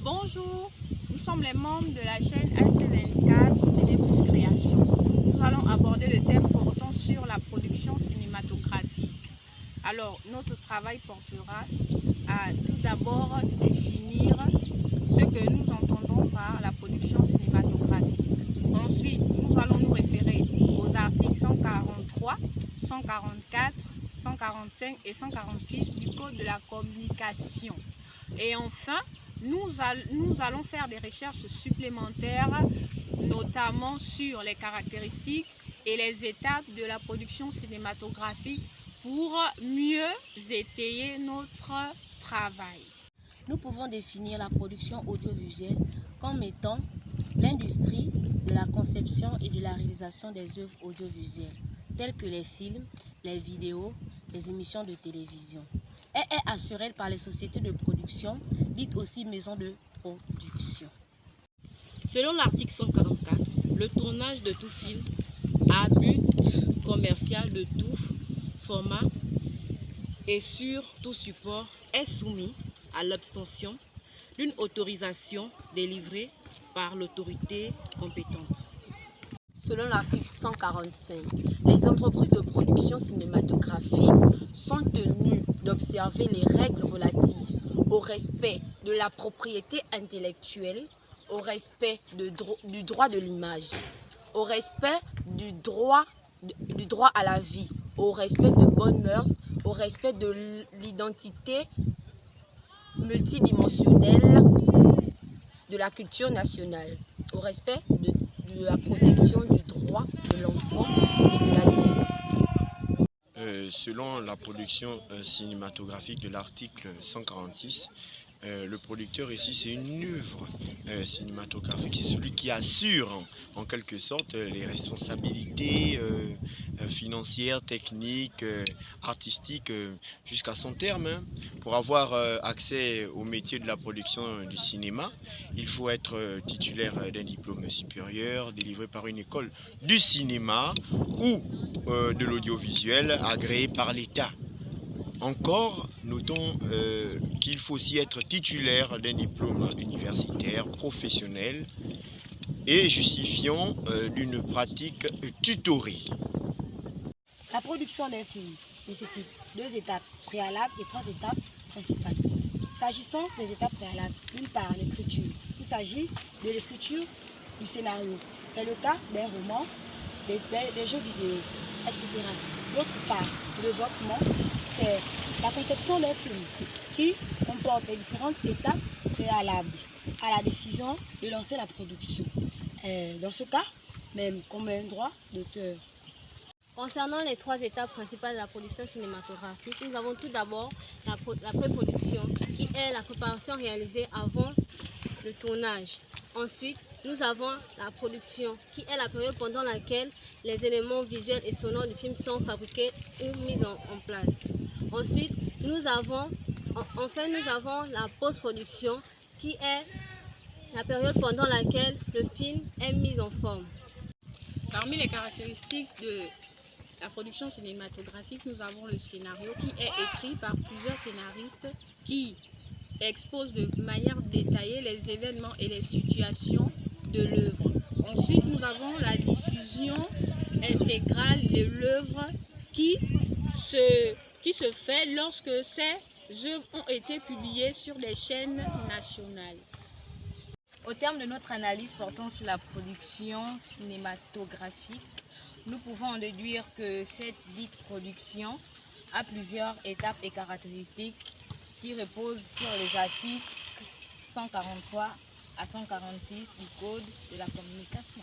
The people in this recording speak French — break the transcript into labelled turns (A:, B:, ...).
A: Bonjour, nous sommes les membres de la chaîne AC24 Ciné Plus Création. Nous allons aborder le thème portant sur la production cinématographique. Alors, notre travail portera à tout d'abord définir ce que nous entendons par la production cinématographique. Ensuite, nous allons nous référer aux articles 143, 144, 145 et 146 du Code de la communication. Et enfin, nous allons faire des recherches supplémentaires, notamment sur les caractéristiques et les étapes de la production cinématographique pour mieux étayer notre travail.
B: Nous pouvons définir la production audiovisuelle comme étant l'industrie de la conception et de la réalisation des œuvres audiovisuelles, telles que les films, les vidéos, les émissions de télévision. Elle est assurée par les sociétés de production, dites aussi maisons de production.
C: Selon l'article 144, le tournage de tout film à but commercial de tout format et sur tout support est soumis à l'obtention d'une autorisation délivrée par l'autorité compétente.
D: Selon l'article 145, les entreprises de production cinématographique sont tenues d'observer les règles relatives au respect de la propriété intellectuelle, au respect du droit de l'image, au respect du droit à la vie, au respect de bonnes mœurs, au respect de l'identité multidimensionnelle de la culture nationale, au respect de la protection du droit de l'enfant et de l'adolescent.
E: Selon la production cinématographique de l'article 146, le producteur ici, c'est une œuvre cinématographique, c'est celui qui assure en quelque sorte les responsabilités financières, techniques, artistiques jusqu'à son terme. Pour avoir accès au métier de la production du cinéma, il faut être titulaire d'un diplôme supérieur délivré par une école du cinéma ou de l'audiovisuel agréé par l'État. Encore, notons qu'il faut aussi être titulaire d'un diplôme universitaire professionnel et justifiant d'une pratique tutorée.
B: La production d'un film nécessite 2 étapes préalables et 3 étapes principales. S'agissant des étapes préalables, d'une part l'écriture. Il s'agit de l'écriture du scénario. C'est le cas d'un roman, des jeux vidéo, etc. D'autre part, le développement, c'est la conception d'un film qui comporte les différentes étapes préalables à la décision de lancer la production. Dans ce cas, même comme un droit d'auteur.
F: Concernant les 3 étapes principales de la production cinématographique, nous avons tout d'abord la pré-production, qui est la préparation réalisée avant le tournage. Ensuite, nous avons la production, qui est la période pendant laquelle les éléments visuels et sonores du film sont fabriqués ou mis en place. Ensuite, nous avons la post-production, qui est la période pendant laquelle le film est mis en forme.
A: Parmi les caractéristiques de la production cinématographique, nous avons le scénario qui est écrit par plusieurs scénaristes qui exposent de manière détaillée les événements et les situations de l'œuvre. Ensuite, nous avons la diffusion intégrale de l'œuvre qui se fait lorsque ces œuvres ont été publiées sur des chaînes nationales.
D: Au terme de notre analyse portant sur la production cinématographique, nous pouvons en déduire que cette dite production a plusieurs étapes et caractéristiques qui reposent sur les articles 143 à 146 du Code de la communication.